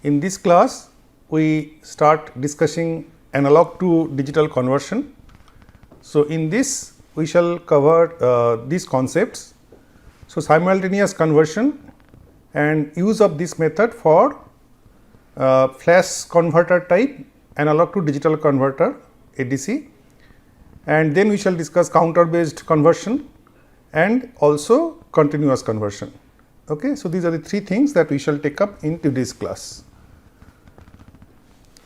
In this class, we start discussing analog to digital conversion. So, in this we shall cover these concepts. So, simultaneous conversion and use of this method for flash converter type analog to digital converter ADC, and then we shall discuss counter based conversion and also continuous conversion. Okay. So, these are the three things that we shall take up in today's class.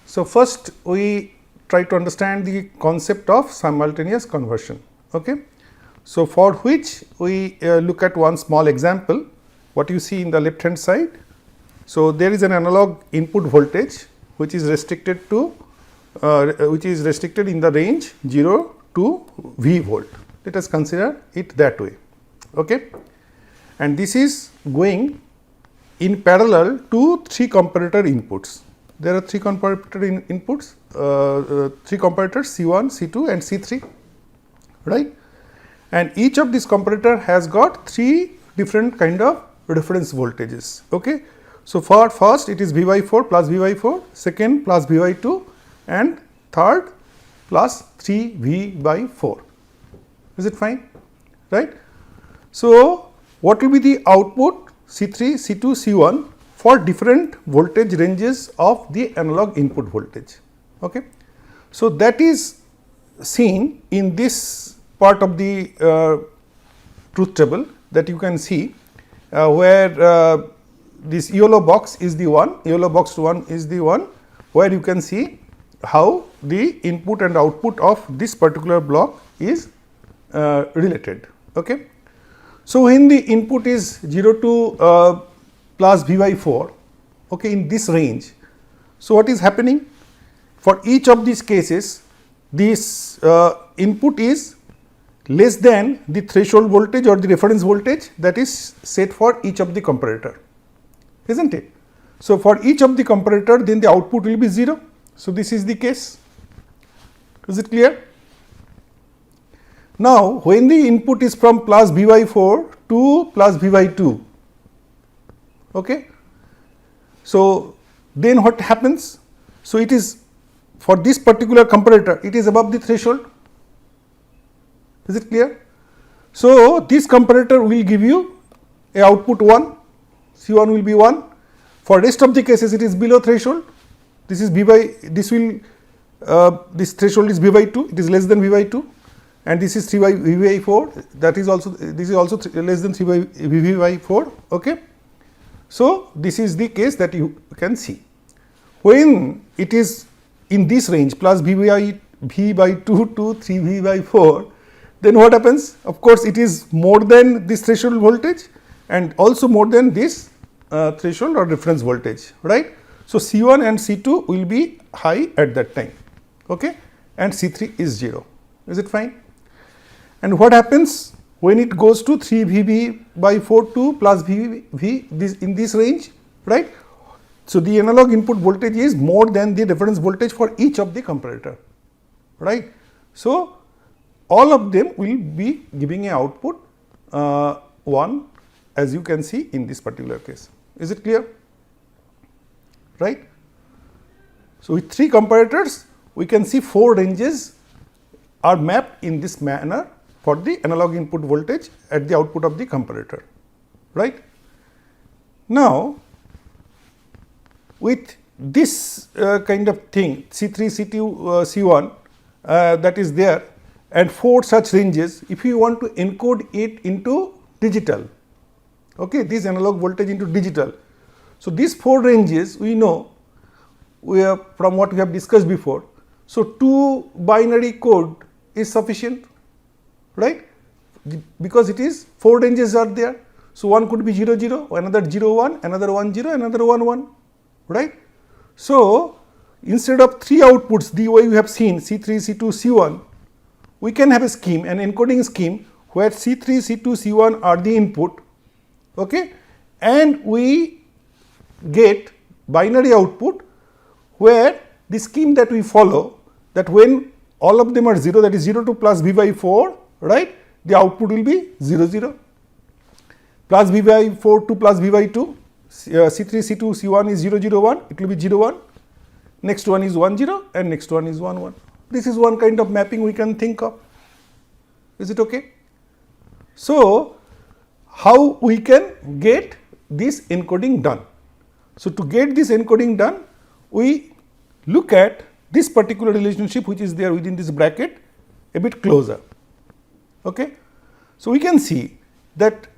So, first we try to understand the concept of simultaneous conversion. Okay. So, for which we look at one small example, what you see in the left hand side. So, there is an analog input voltage which is restricted to in the range 0 to V volt. Let us consider it that way. Okay. And this is going in parallel to three comparator inputs. There are three comparator inputs, three comparators C1, C2 and C3, right. And each of these comparator has got three different kind of reference voltages. Okay. So, for first it is V by 4 plus V by 4, second plus V by 2 and third plus 3 V by 4. Is it fine? Right. So, what will be the output C3, C2, C1 for different voltage ranges of the analog input voltage? Okay. So, that is seen in this part of the truth table that you can see where this yellow box is the one, yellow box 1 is the one where you can see how the input and output of this particular block is related. Okay. So, when the input is 0 to plus V by 4, okay, in this range. So, what is happening? For each of these cases, this input is less than the threshold voltage or the reference voltage that is set for each of the comparator, isn't it? So, for each of the comparator, then the output will be 0. So, this is the case. Is it clear? Now, when the input is from plus V by 4 to plus V by 2, okay. So, then what happens? So, it is for this particular comparator, it is above the threshold. Is it clear? So, this comparator will give you a output 1, C1 will be 1. For rest of the cases, it is below threshold. This is V by, this will, this threshold is V by 2, it is less than V by 2, and this is 3 by V by 4, that is also, this is also less than 3 by V by 4. Okay. So, this is the case that you can see. When it is in this range plus V by 2 to 3 V by 4, then what happens? Of course, it is more than this threshold voltage and also more than this threshold or reference voltage, right. So, C1 and C2 will be high at that time, okay, and C3 is 0. Is it fine? And what happens when it goes to 3 VB by 4 to plus V this in this range, right. So, the analog input voltage is more than the reference voltage for each of the comparator, right. So, all of them will be giving a output 1, as you can see in this particular case. Is it clear? Right. So, with three comparators, we can see 4 ranges are mapped in this manner for the analog input voltage at the output of the comparator, right. Now, with this kind of thing C3, C2, C1 that is there and 4 such ranges, if you want to encode it into digital, okay, this analog voltage into digital. So, these 4 ranges we know from what we have discussed before. So, 2 binary code is sufficient, right, because it is 4 ranges are there. So, one could be 0 0, another 0 1, another 1 0, another 1 1, right. So, instead of 3 outputs the way we have seen C3, C2, C1, we can have a scheme, an encoding scheme where C3, C2, C1 are the input, okay, and we get binary output where the scheme that we follow, that when all of them are 0, that is 0 to plus V by 4, right, the output will be 0 0, plus V by 4 to plus V by 2, C3, C2, C1 is 0, 0, 1, it will be 0, 1. Next one is 1, 0 and next one is 1, 1. This is one kind of mapping we can think of. Is it okay? So, how we can get this encoding done? So, to get this encoding done, we look at this particular relationship which is there within this bracket a bit closer. Okay? So, we can see that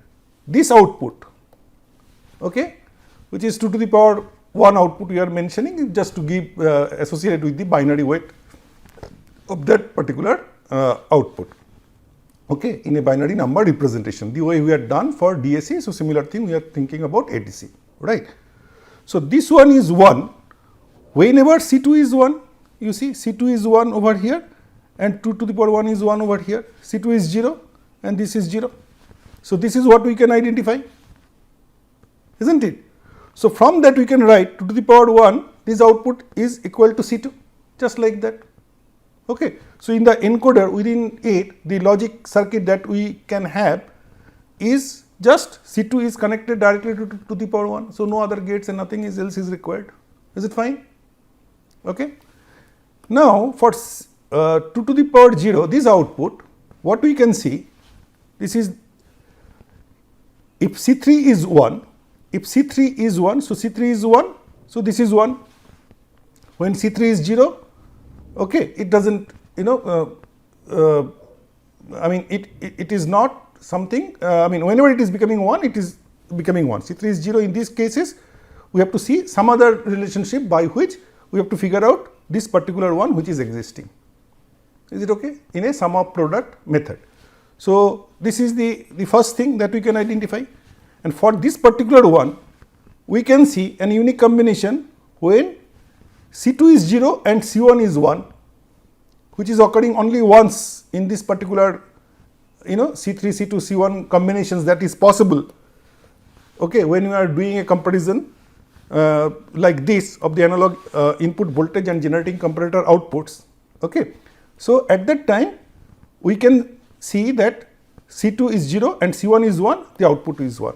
this output, okay, which is 2 to the power 1 output we are mentioning just to give associated with the binary weight of that particular output, okay, in a binary number representation, the way we are done for DAC. So, similar thing we are thinking about ADC, right. So, this one is 1 whenever C2 is 1, you see C2 is 1 over here and 2 to the power 1 is 1 over here, C2 is 0 and this is 0. So, this is what we can identify, is not it? So, from that we can write 2 to the power 1, this output is equal to C2, just like that. Okay. So, in the encoder within it, the logic circuit that we can have is just C2 is connected directly to the power 1. So, no other gates and nothing else is required. Is it fine? Okay. Now, for 2 to the power 0, this output, what we can see, this is if C3 is 1, if C3 is 1, so C3 is 1, so this is 1. When C3 is 0, okay, it does not, I mean it is not something, I mean whenever it is becoming 1, it is becoming 1. C3 is 0 in these cases, we have to see some other relationship by which we have to figure out this particular one which is existing. Is it okay? In a sum of product method. So, this is the first thing that we can identify, and for this particular one we can see an unique combination when C2 is 0 and C1 is 1, which is occurring only once in this particular C3, C2, C1 combinations that is possible, okay, when we are doing a comparison like this of the analog input voltage and generating comparator outputs. Okay. So, at that time we can see that C2 is 0 and C1 is 1, the output is 1.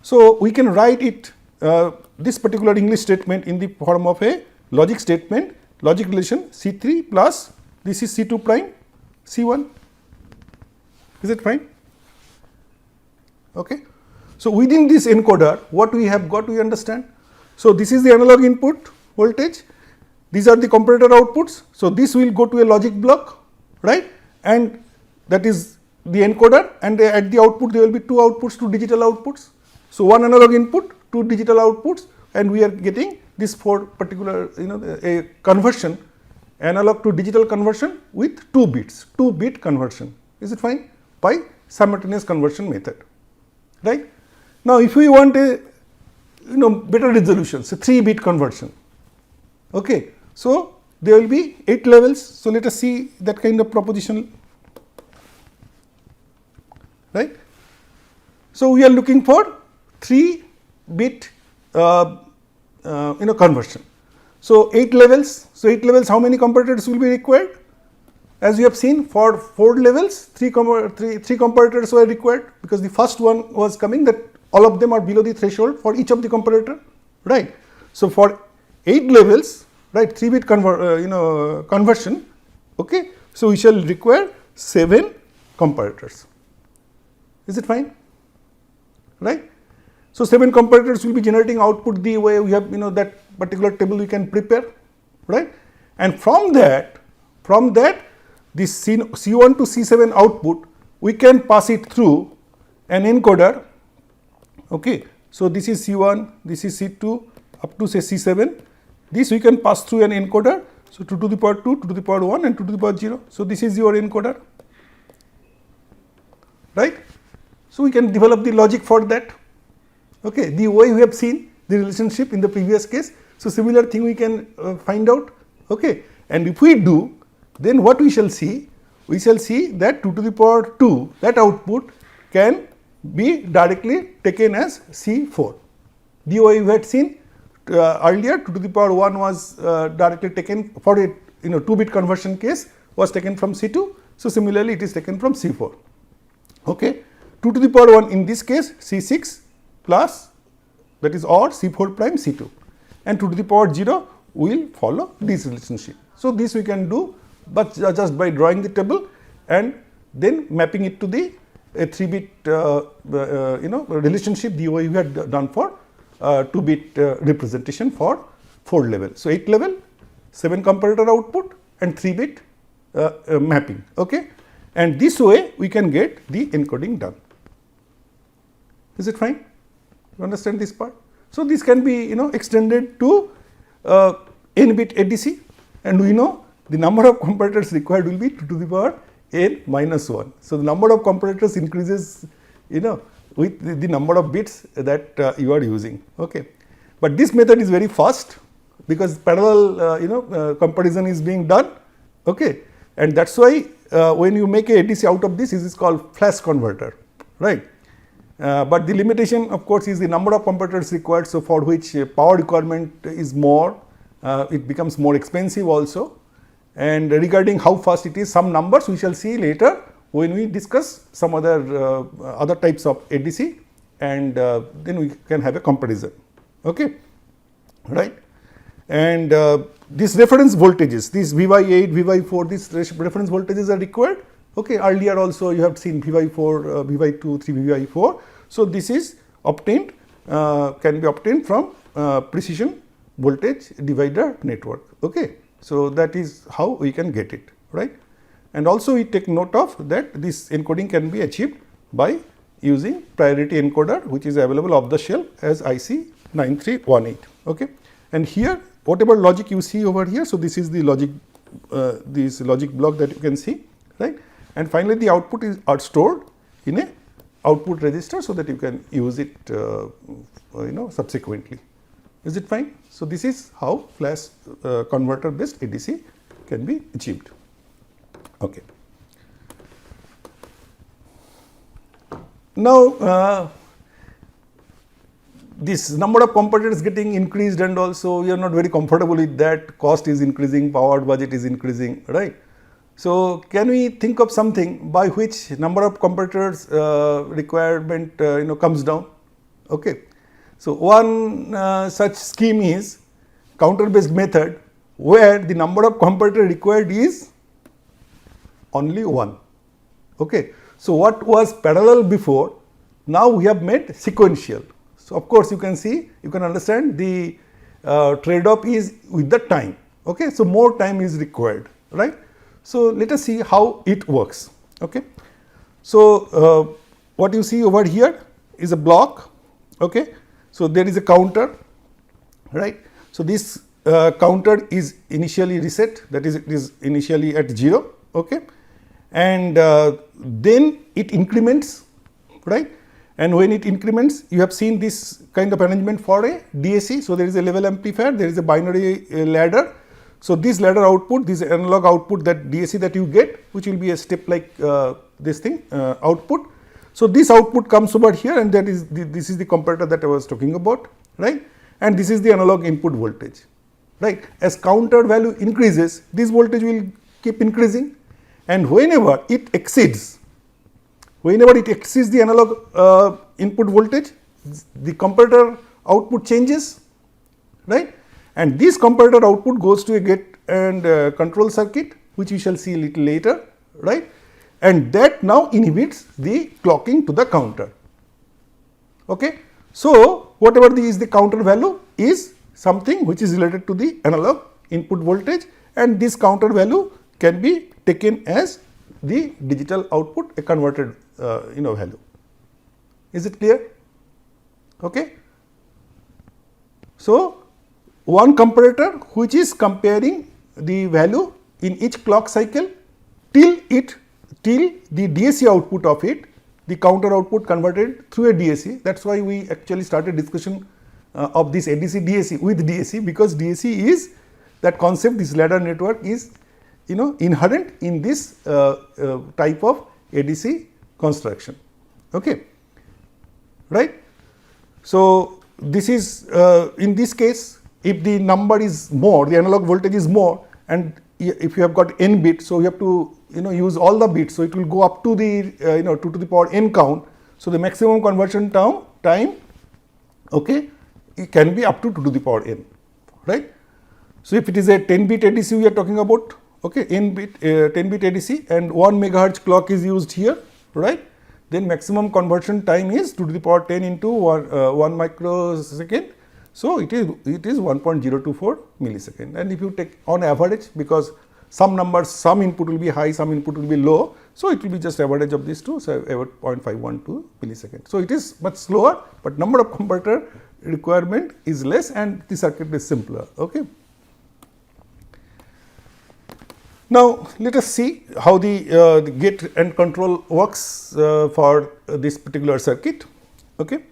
So, we can write it this particular English statement in the form of a logic statement, logic relation C3 plus this is C2 prime C1. Is it fine? Okay. So, within this encoder what we have got, we understand. So, this is the analog input voltage, these are the comparator outputs. So, this will go to a logic block, right, and that is the encoder, and at the output there will be 2 outputs, 2 digital outputs. So, 1 analog input, 2 digital outputs, and we are getting this for particular a conversion, analog to digital conversion with 2 bits, 2 bit conversion. Is it fine? By simultaneous conversion method, right. Now, if we want a better resolution, so 3 bit conversion, okay. So, there will be 8 levels. So, let us see that kind of proposition, right. So, we are looking for 3 bit conversion. So, 8 levels. So, 8 levels, how many comparators will be required? As we have seen, for 4 levels, 3 comparators were required, because the first one was coming that all of them are below the threshold for each of the comparator, right. So, for 8 levels, right, 3 bit conversion, okay. So, we shall require 7 comparators. Is it fine? Right. So, 7 comparators will be generating output the way we have that particular table we can prepare, right, and from that this C1 to C7 output we can pass it through an encoder, okay. So, this is C1, this is C2 up to say C7, this we can pass through an encoder. So, 2 to the power 2, 2 to the power 1 and 2 to the power 0. So, this is your encoder, right. So, we can develop the logic for that, okay, the way we have seen the relationship in the previous case. So, similar thing we can find out, okay, and if we do, then what we shall see? We shall see that 2 to the power 2, that output can be directly taken as C4. The way we had seen earlier, 2 to the power 1 was directly taken for a 2 bit conversion case was taken from C2. So, similarly, it is taken from C4, okay. 2 to the power 1 in this case C6 plus that is OR C4 prime C2, and 2 to the power 0 will follow this relationship. So, this we can do, but just by drawing the table and then mapping it to the 3-bit relationship the way we had done for 2-bit representation for 4 level. So, 8 level, 7 comparator output and 3-bit mapping, okay, and this way we can get the encoding done. Is it fine? You understand this part? So, this can be extended to n-bit ADC, and we know the number of comparators required will be 2 to the power n minus 1. So, the number of comparators increases with the number of bits that you are using, okay. But this method is very fast because parallel comparison is being done, okay, and that is why when you make a ADC out of this, it is called flash converter, right. But the limitation of course is the number of comparators required, so for which power requirement is more, it becomes more expensive also. And regarding how fast it is, some numbers we shall see later when we discuss some other types of ADC, and then we can have a comparison, okay, right. And these reference voltages, these V/8, V/4, these reference voltages are required, okay. Earlier also you have seen V/4, V/2, 3 V/4. So, this is obtained, can be obtained from precision voltage divider network, okay. So, that is how we can get it, right. And also we take note of that this encoding can be achieved by using priority encoder, which is available off the shelf as IC9318, okay. And here whatever logic you see over here, so this is the logic, this logic block that you can see, right. And finally, the output are stored in a output register, so that you can use it subsequently. Is it fine? So, this is how flash converter based ADC can be achieved, okay. Now, this number of comparators getting increased, and also we are not very comfortable with that, cost is increasing, power budget is increasing, right. So, can we think of something by which number of comparators requirement comes down, okay. So, one such scheme is counter based method, where the number of comparator required is only 1, okay. So, what was parallel before, now we have made sequential. So, of course, you can see, you can understand the trade off is with the time, okay. So, more time is required, right. So, let us see how it works, okay. So, what you see over here is a block, okay. So, there is a counter, right. So, this counter is initially reset, that is, it is initially at 0, okay, and then it increments, right. And when it increments, you have seen this kind of arrangement for a DAC. So, there is a level amplifier, there is a binary ladder. So, this ladder output, this analog output, that DAC that you get, which will be a step like this thing output. So, this output comes over here, and that is this is the comparator that I was talking about, right, and this is the analog input voltage, right. As counter value increases, this voltage will keep increasing, and whenever it exceeds the analog input voltage, the comparator output changes, right, and this comparator output goes to a gate and control circuit, which we shall see a little later, right, and that now inhibits the clocking to the counter, okay. So, whatever is the counter value is something which is related to the analog input voltage, and this counter value can be taken as the digital output, a converted value. Is it clear? Okay. So, one comparator which is comparing the value in each clock cycle till the DAC output of it, the counter output converted through a DAC. That is why we actually started discussion of this ADC DAC with DAC, because DAC is that concept, this ladder network is inherent in this type of ADC construction, okay, right. So, this is in this case, if the number is more, the analog voltage is more, and if you have got n bit, so you have to use all the bits, so it will go up to the 2 to the power n count. So, the maximum conversion time, okay, it can be up to 2 to the power n, right. So, if it is a 10 bit ADC we are talking about, okay, 10 bit ADC and 1 megahertz clock is used here, right, then maximum conversion time is 2 to the power 10 into 1 microsecond. So, it is 1.024 millisecond, and if you take on average, because some numbers, some input will be high, some input will be low. So, it will be just average of these two, so about 0.512 millisecond. So, it is much slower, but number of converter requirement is less and the circuit is simpler. Okay. Now, let us see how the gate and control works for this particular circuit. Okay.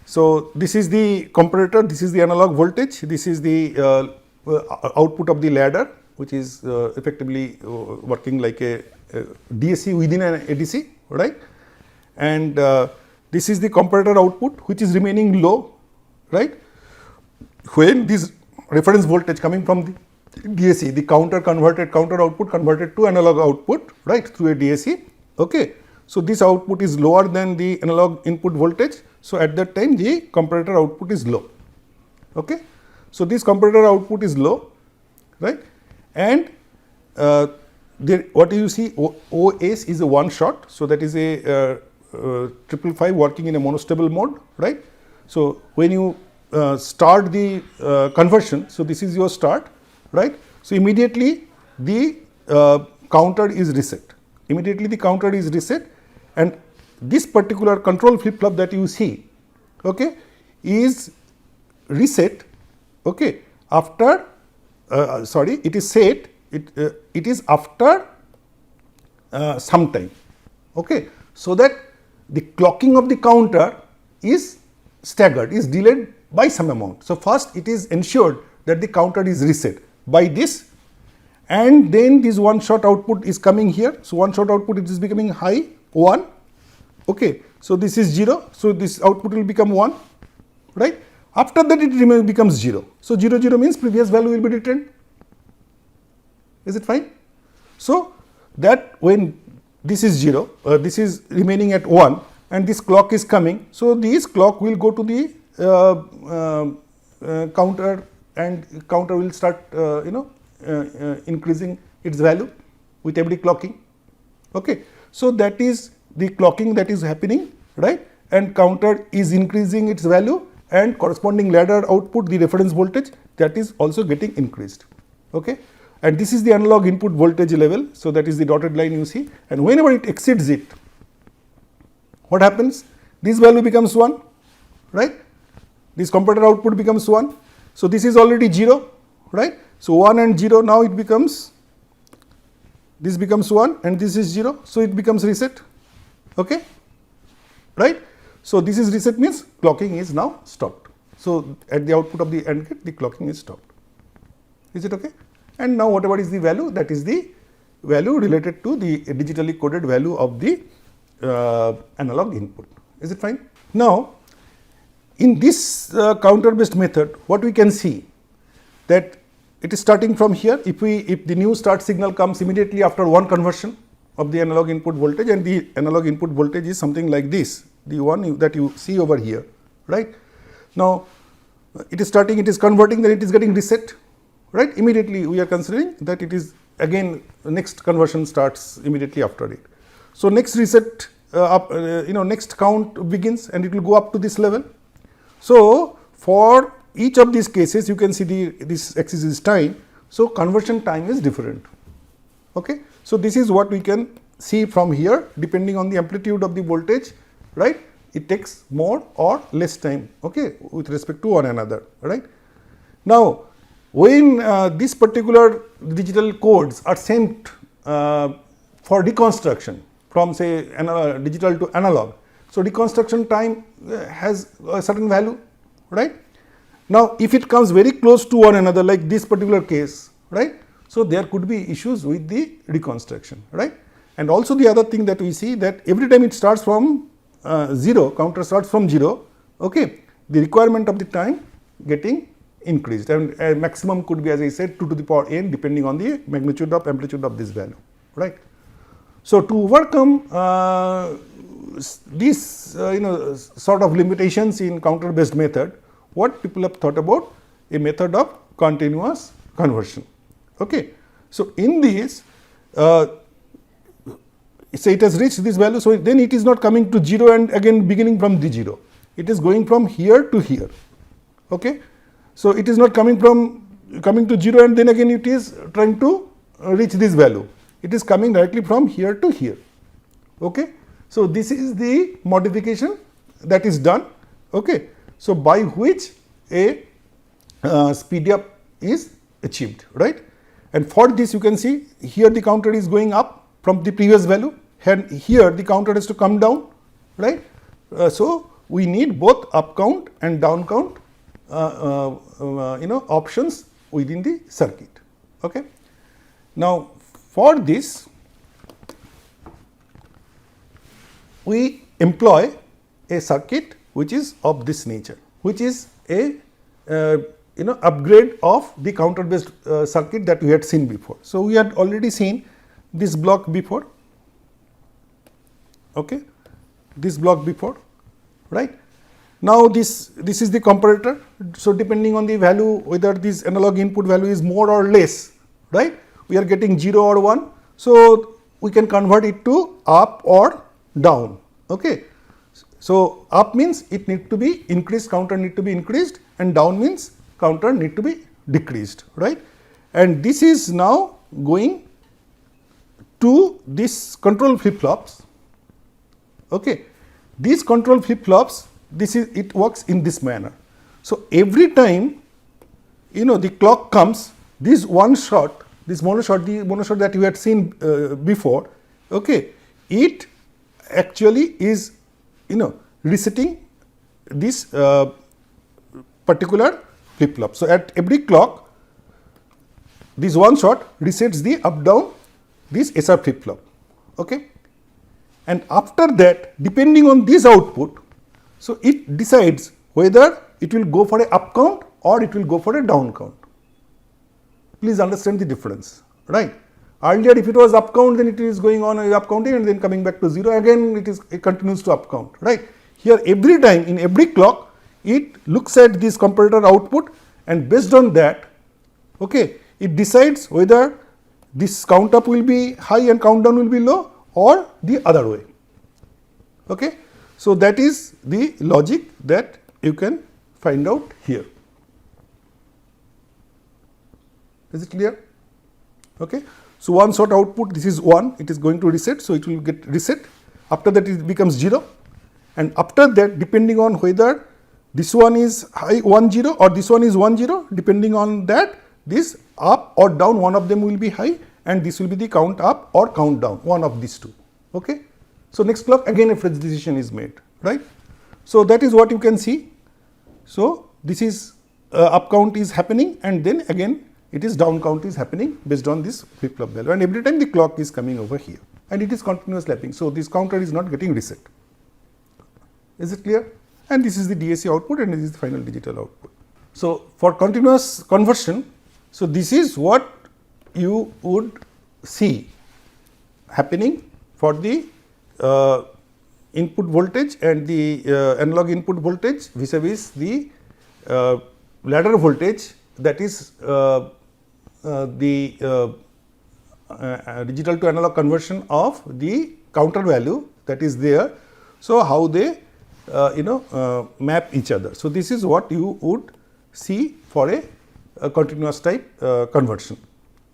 So, this is the comparator, this is the analog voltage, this is the output of the ladder, which is effectively working like a DAC within an ADC, right, and this is the comparator output which is remaining low, right, when this reference voltage coming from the DAC, the counter output converted to analog output, right, through a DAC. Okay. So, this output is lower than the analog input voltage. So, at that time the comparator output is low. Okay. So, this comparator output is low, right, and what you see OS is a one shot. So, that is a 555 working in a monostable mode, right. So, when you start the conversion, so this is your start, right. So, immediately the counter is reset, and this particular control flip flop that you see, okay, is reset, okay, after it is set, it is after some time, okay, so that the clocking of the counter is staggered, is delayed by some amount. So, first it is ensured that the counter is reset by this, and then this one shot output is coming here. So, one shot output, it is becoming high 1, okay. So, this is 0. So, this output will become 1, right. After that it becomes 0. So, 0 means previous value will be returned. Is it fine? So, that when this is 0, this is remaining at 1 and this clock is coming. So, this clock will go to the counter, and counter will start increasing its value with every clocking. Okay. So, that is the clocking that is happening, right, and counter is increasing its value, and corresponding ladder output, the reference voltage, that is also getting increased. Okay. And this is the analog input voltage level. So, that is the dotted line you see, and whenever it exceeds it, what happens? This value becomes 1, right, this comparator output becomes 1. So, this is already 0, right. So, 1 and 0, now it becomes, this becomes 1 and this is 0. So, it becomes reset, okay, right. So, this is reset means clocking is now stopped. So, at the output of the AND gate, the clocking is stopped. Is it okay? And now, whatever is the value, that is the value related to the digitally coded value of the analog input. Is it fine? Now, in this counter based method, what we can see that it is starting from here. If the new start signal comes immediately after one conversion of the analog input voltage, and the analog input voltage is something like this, the one that you see over here, right. Now, it is starting, it is converting, then it is getting reset, right. Immediately we are considering that it is again next conversion starts immediately after it. So, next reset next count begins and it will go up to this level. So, for each of these cases you can see this axis is time. So, conversion time is different. Okay. So, this is what we can see from here, depending on the amplitude of the voltage, right, it takes more or less time, okay, with respect to one another, right. Now, when these particular digital codes are sent for reconstruction from say digital to analog, so reconstruction time has a certain value, right. Now, if it comes very close to one another like this particular case, right, so there could be issues with the reconstruction, right. And also the other thing that we see, that every time it starts from 0, counter starts from 0, okay, the requirement of the time getting increased, and maximum could be, as I said, 2 to the power n, depending on the magnitude of amplitude of this value, right. So, to overcome these sort of limitations in counter based method, what people have thought about a method of continuous conversion. Okay. So, in this say it has reached this value, so then it is not coming to 0 and again beginning from the 0, it is going from here to here. Okay. So, it is not coming to 0 and then again it is trying to reach this value, it is coming directly from here to here. Okay. So, this is the modification that is done. Okay. So, by which a speed up is achieved, right. And for this you can see here the counter is going up from the previous value, and here the counter has to come down, right. So, we need both up count and down count options within the circuit. Okay. Now, for this we employ a circuit which is of this nature, which is a upgrade of the counter based circuit that we had seen before. So, we had already seen this block before, okay, this block before, right. Now, this is the comparator. So, depending on the value, whether this analog input value is more or less, right, we are getting 0 or 1. So, we can convert it to up or down. Okay. So, up means it need to be increased, counter need to be increased, and down means counter need to be decreased, right. And this is now going to this control flip flops. Okay. These control flip flops, it works in this manner. So, every time the clock comes, this one shot, this mono shot, the mono shot that you had seen before, okay, it actually is resetting this particular flip flop. So, at every clock, this one shot resets the up down this SR flip flop. Okay. And after that, depending on this output, so it decides whether it will go for a up count or it will go for a down count. Please understand the difference, right. Earlier, if it was up count, then it is going on up counting and then coming back to 0, again it continues to up count, right. Here, every time in every clock, it looks at this comparator output, and based on that, okay, it decides whether this count up will be high and count down will be low or the other way. Okay. So, that is the logic that you can find out here. Is it clear? Okay. So, one shot output, this is 1, it is going to reset. So, it will get reset, after that it becomes 0, and after that, depending on whether this one is high 1 0 or this one is 1 0, depending on that, this up or down, one of them will be high and this will be the count up or count down, one of these two. Okay. So, next clock again a fresh decision is made, right. So, that is what you can see. So, this is up count is happening, and then again it is down count is happening based on this flip flop value, and every time the clock is coming over here and it is continuous lapping. So, this counter is not getting reset. Is it clear? And this is the DAC output and this is the final digital output. So, for continuous conversion, so this is what you would see happening for the input voltage and the analog input voltage vis-a-vis the ladder voltage, that is the digital to analog conversion of the counter value that is there. So, how they map each other. So, this is what you would see for a continuous type conversion.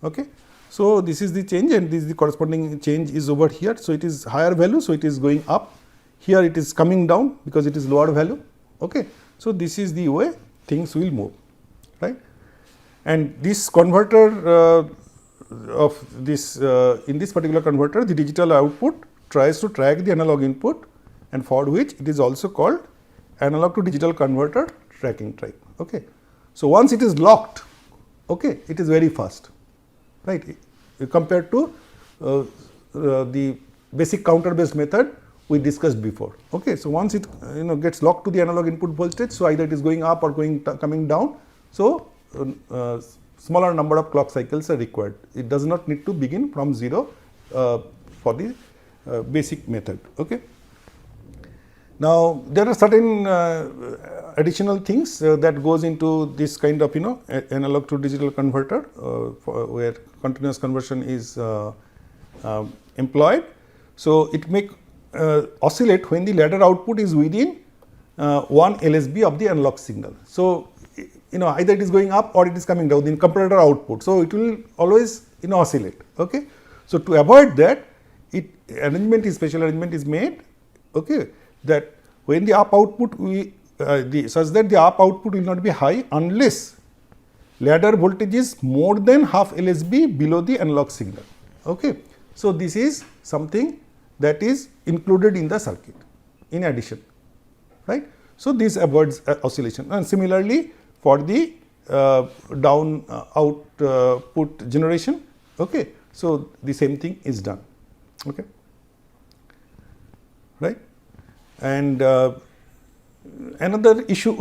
Okay. So, this is the change and this is the corresponding change is over here. So, it is higher value. So, it is going up, here it is coming down because it is lower value. Okay. So, this is the way things will move, right. And this converter of this in this particular converter, the digital output tries to track the analog input, and for which it is also called analog to digital converter tracking type. Okay. So, once it is locked, okay, it is very fast, right, compared to the basic counter based method we discussed before. Okay. So, once it gets locked to the analog input voltage, so either it is going up or coming down. So, smaller number of clock cycles are required. It does not need to begin from 0 for the basic method. Okay. Now, there are certain additional things that goes into this kind of analog to digital converter where continuous conversion is employed. So, it may oscillate when the ladder output is within 1 LSB of the analog signal. So, either it is going up or it is coming down in comparator output. So, it will always oscillate. Okay. So, to avoid that, special arrangement is made, okay, that when the up output such that the up output will not be high unless ladder voltage is more than half LSB below the analog signal. Okay. So, this is something that is included in the circuit in addition, right. So, this avoids oscillation, and similarly for the down output generation. Okay. So, the same thing is done, okay, right. And another issue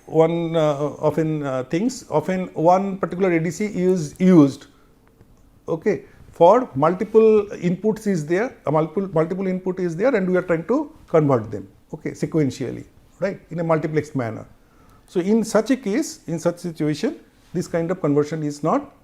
one often one particular ADC is used, okay, for multiple inputs is there, multiple input is there, and we are trying to convert them, okay, sequentially, right, in a multiplex manner. So, in such a case, in such situation, this kind of conversion is not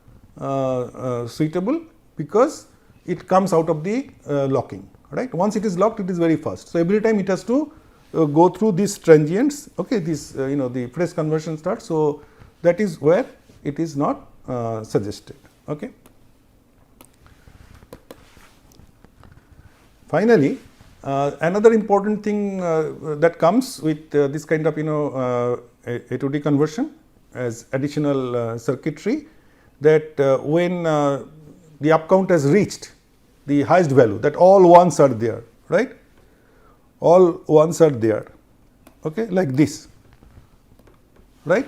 suitable because it comes out of the locking, right. Once it is locked, it is very fast. So, every time it has to go through these transients, okay, this the fresh conversion starts. So, that is where it is not suggested. Okay. Finally, another important thing that comes with this kind of A to D conversion as additional circuitry, that when the up count has reached the highest value, that all ones are there, right, all ones are there, okay, like this, right,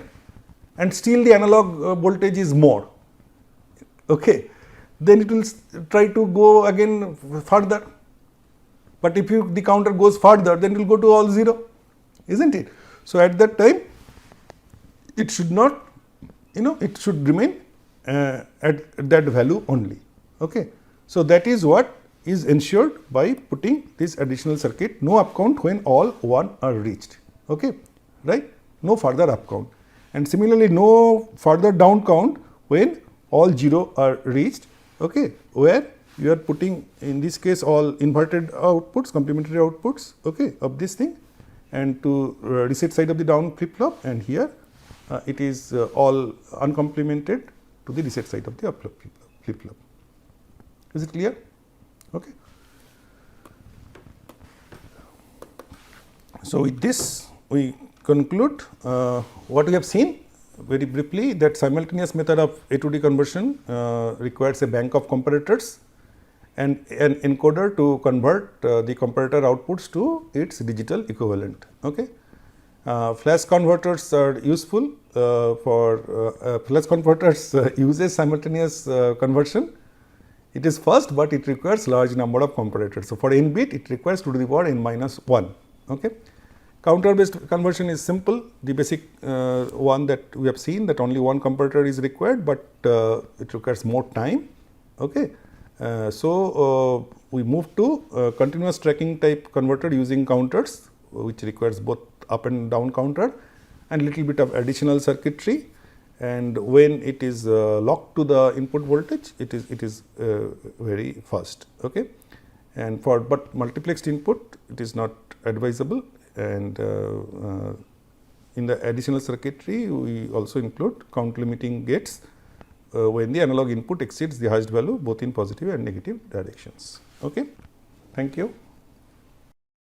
and still the analog voltage is more, okay, then it will try to go again further. But if the counter goes further, then it will go to all 0, isn't it? So, at that time it should not, it should remain at that value only. Okay. So, that is what is ensured by putting this additional circuit, no up count when all 1 are reached, okay, right, no further up count, and similarly no further down count when all 0 are reached, okay, where you are putting in this case all inverted outputs, complementary outputs, okay, of this thing, and to reset side of the down flip flop, and here it is all uncomplemented to the reset side of the up flip flop. Is it clear? Okay. So, with this we conclude what we have seen very briefly, that simultaneous method of A to D conversion requires a bank of comparators and an encoder to convert the comparator outputs to its digital equivalent. Okay. Flash converters are useful for flash converters uses simultaneous conversion. It is fast, but it requires large number of comparators. So, for n bit it requires 2 to the power n minus 1. Okay. Counter based conversion is simple, the basic one that we have seen, that only one comparator is required, but it requires more time. Okay. So, we move to continuous tracking type converter using counters, which requires both up and down counter and little bit of additional circuitry, and when it is locked to the input voltage, it is very fast. Okay. And for but multiplexed input, it is not advisable, and in the additional circuitry we also include count limiting gates when the analog input exceeds the highest value both in positive and negative directions. Okay. Thank you.